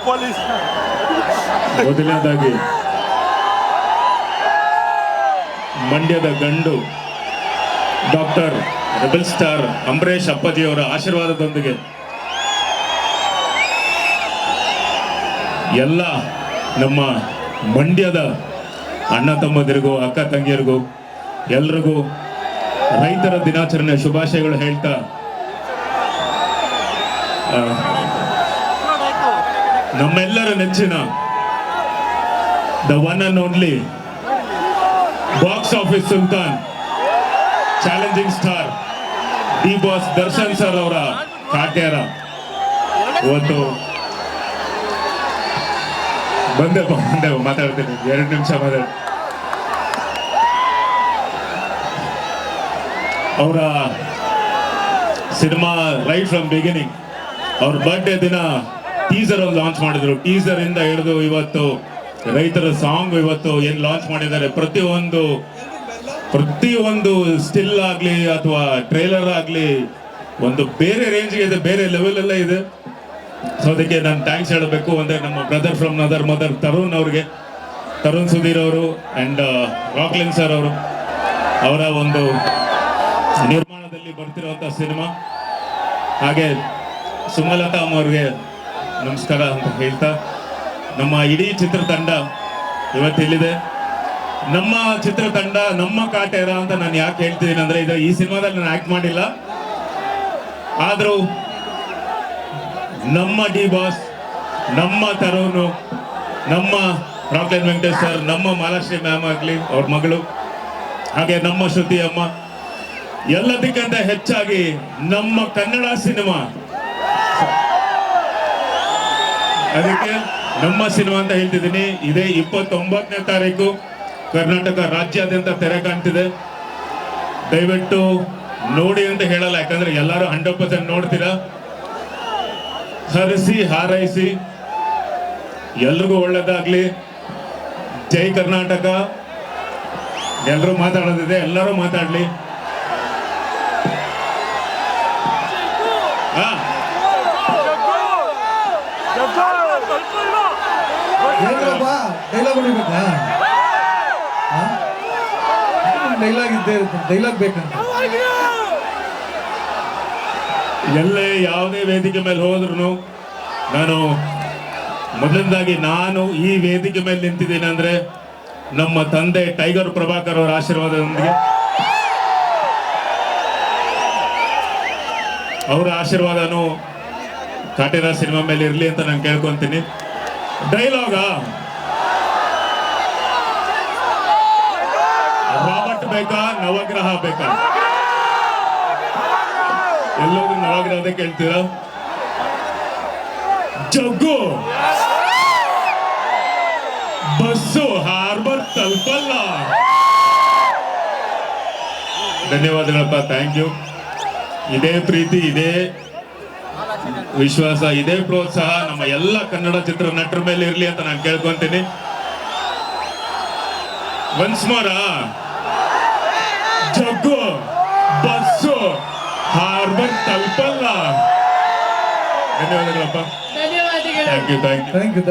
Police ಮೊದಲನೇದಾಗಿ ಮಂಡ್ಯದ ಗಂಡು ಡಾಕ್ಟರ್ ರೆಬಲ್ ಸ್ಟಾರ್ ಅಂಬರೀಷ್ ಅಪ್ಪಾಜಿಯವರ ಆಶೀರ್ವಾದದೊಂದಿಗೆ ಎಲ್ಲ ನಮ್ಮ ಮಂಡ್ಯದ ಅಣ್ಣ ತಮ್ಮದಿರಿಗೂ ಅಕ್ಕ ತಂಗಿಯರಿಗೂ ಎಲ್ರಿಗೂ ರೈತರ ದಿನಾಚರಣೆ ಶುಭಾಶಯಗಳು ಹೇಳ್ತಾ ನಮ್ಮೆಲ್ಲರ ನೆಚ್ಚಿನ the one and only box office Sultan challenging star D boss Darshan sir ಅವರ ಕಾಟ್ಯಾರ ಇವತ್ತು ಬಂದೆ ಮಾತಾಡ್ತೀನಿ 2 ನಿಮಿಷ ಮಾತಾಡ ಅವರ ಸಿನಿಮಾ ರೈಟ್ ಫ್ರಮ್ ಬಿಗಿನಿಂಗ್ ಅವ್ರ ಬರ್ಡೇ ದಿನ ಟೀಸರ್ ಒಂದು ಲಾಂಚ್ ಮಾಡಿದ್ರು. ಟೀಸರ್ ಇಂದ ಹಿಡಿದು ಇವತ್ತು ರೈತರ ಸಾಂಗ್ ಇವತ್ತು ಏನ್ ಲಾಂಚ್ ಮಾಡಿದ್ದಾರೆ, ಪ್ರತಿಯೊಂದು ಸ್ಟಿಲ್ ಆಗ್ಲಿ ಅಥವಾ ಟ್ರೈಲರ್ ಆಗ್ಲಿ ಒಂದು ಬೇರೆ ರೇಂಜ್ಗೆ ಇದೆ, ಬೇರೆ ಲೆವೆಲ್ ಎಲ್ಲ ಇದೆ. ಸೊ ಅದಕ್ಕೆ ನಾನು ಥ್ಯಾಂಕ್ಸ್ ಹೇಳಬೇಕು. ಅಂದ್ರೆ ನಮ್ಮ ಬ್ರದರ್ ಫ್ರಮ್ ನದರ್ ಮದರ್ ತರುಣ್ ಅವ್ರಿಗೆ, ತರುಣ್ ಸುಧೀರ್ ಅವರು ಅಂಡ್ ರಾಕ್ಲಿನ್ ಸರ್ ಅವರು ಅವರ ಒಂದು ನಿರ್ಮಾಣದಲ್ಲಿ ಬರ್ತಿರುವಂತ ಸಿನಿಮಾ. ಹಾಗೆ ಸುಮಲತಾ ಅವ್ರಿಗೆ ನಮಸ್ಕಾರ ಅಂತ ಹೇಳ್ತಾ ನಮ್ಮ ಇಡೀ ಚಿತ್ರತಂಡ ಇವತ್ತಿಲ್ಲಿದೆ. ನಮ್ಮ ಚಿತ್ರತಂಡ ನಮ್ಮ ಕಾಟೇರ ಅಂತ ನಾನು ಯಾಕೆ ಹೇಳ್ತಿದ್ದೀನಿ ಅಂದ್ರೆ ಈ ಸಿನಿಮಾದಲ್ಲಿ ನಾನು ಆಕ್ಟ್ ಮಾಡಿಲ್ಲ, ಆದ್ರೂ ನಮ್ಮ ಡಿ ಬಾಸ್, ನಮ್ಮ ತರುಣ್, ನಮ್ಮ ರಾಕ್ಲೈನ್ ವೆಂಕಟೇಶ್ ಸರ್, ನಮ್ಮ ಮಾಲಾಶ್ರೀ ಮ್ಯಾಮ್ ಆಗ್ಲಿ ಅವ್ರ ಮಗಳು, ಹಾಗೆ ನಮ್ಮ ಶ್ರುತಿ ಅಮ್ಮ, ಎಲ್ಲದಕ್ಕಿಂತ ಹೆಚ್ಚಾಗಿ ನಮ್ಮ ಕನ್ನಡ ಸಿನಿಮಾ, ಅದಕ್ಕೆ ನಮ್ಮ ಸಿನಿಮಾ ಅಂತ ಹೇಳ್ತಿದ್ದೀನಿ. ಇದೇ 29ನೇ ತಾರೀಕು ಕರ್ನಾಟಕ ರಾಜ್ಯಾದ್ಯಂತ ತೆರೆ ಕಾಣ್ತಿದೆ. ದಯವಿಟ್ಟು ನೋಡಿ ಅಂತ ಹೇಳಲ್ಲ, ಯಾಕಂದ್ರೆ ಎಲ್ಲರೂ 100% ನೋಡ್ತೀರಾ. ಹರಿಸಿ ಹಾರೈಸಿ, ಎಲ್ರಿಗೂ ಒಳ್ಳೇದಾಗ್ಲಿ. ಜೈ ಕರ್ನಾಟಕ. ಎಲ್ರೂ ಮಾತಾಡೋದಿದೆ, ಎಲ್ಲರೂ ಮಾತಾಡ್ಲಿ. ಡೈಲಾಗ್ ಹೊಡಿಬೇಕಾ? ಡೈಲಾಗ್ ಇದ್ದೇ ಡೈಲಾಗ್ ಬೇಕಂತ. ಎಲ್ಲೇ ಯಾವುದೇ ವೇದಿಕೆ ಮೇಲೆ ಹೋದ್ರು ನಾನು ಮೊದಲನೇದಾಗಿ ನಾನು ಈ ವೇದಿಕೆ ಮೇಲೆ ನಿಂತಿದ್ದೀನಿ ಅಂದ್ರೆ ನಮ್ಮ ತಂದೆ ಟೈಗರ್ ಪ್ರಭಾಕರ್ ಅವರ ಆಶೀರ್ವಾದದೊಂದಿಗೆ, ಅವರ ಆಶೀರ್ವಾದನು ಕಾಟೇರ ಸಿನಿಮಾ ಮೇಲೆ ಇರ್ಲಿ ಅಂತ ನಾನು ಕೇಳ್ಕೊಂತೀನಿ. ಡೈಲಾಗ ರಾಬರ್ಟ್ ಬೇಕಾ ನವಗ್ರಹ ಬೇಕಾ? ಎಲ್ಲೋದ್ರು ನವಗ್ರಹದ ಕೇಳ್ತೀರಾ? ಜಗ್ಗು ಬಸ್ಸು ಹಾರ್ಬರ್ ತಲುಪಲ್ಲ. ಧನ್ಯವಾದಗಳಪ್ಪ, ಥ್ಯಾಂಕ್ ಯು. ಇದೇ ಪ್ರೀತಿ, ಇದೇ ವಿಶ್ವಾಸ, ಇದೇ ಪ್ರೋತ್ಸಾಹ ನಮ್ಮ ಎಲ್ಲ ಕನ್ನಡ ಚಿತ್ರ ನಟರ ಮೇಲೆ ಇರ್ಲಿ ಅಂತ ನಾನು ಕೇಳ್ಕೊಂತೀನಿ. Once more Jaggu bus harbour ತಲುಪಲ್ಲ. ಧನ್ಯವಾದಗಳಪ್ಪ. Thank you.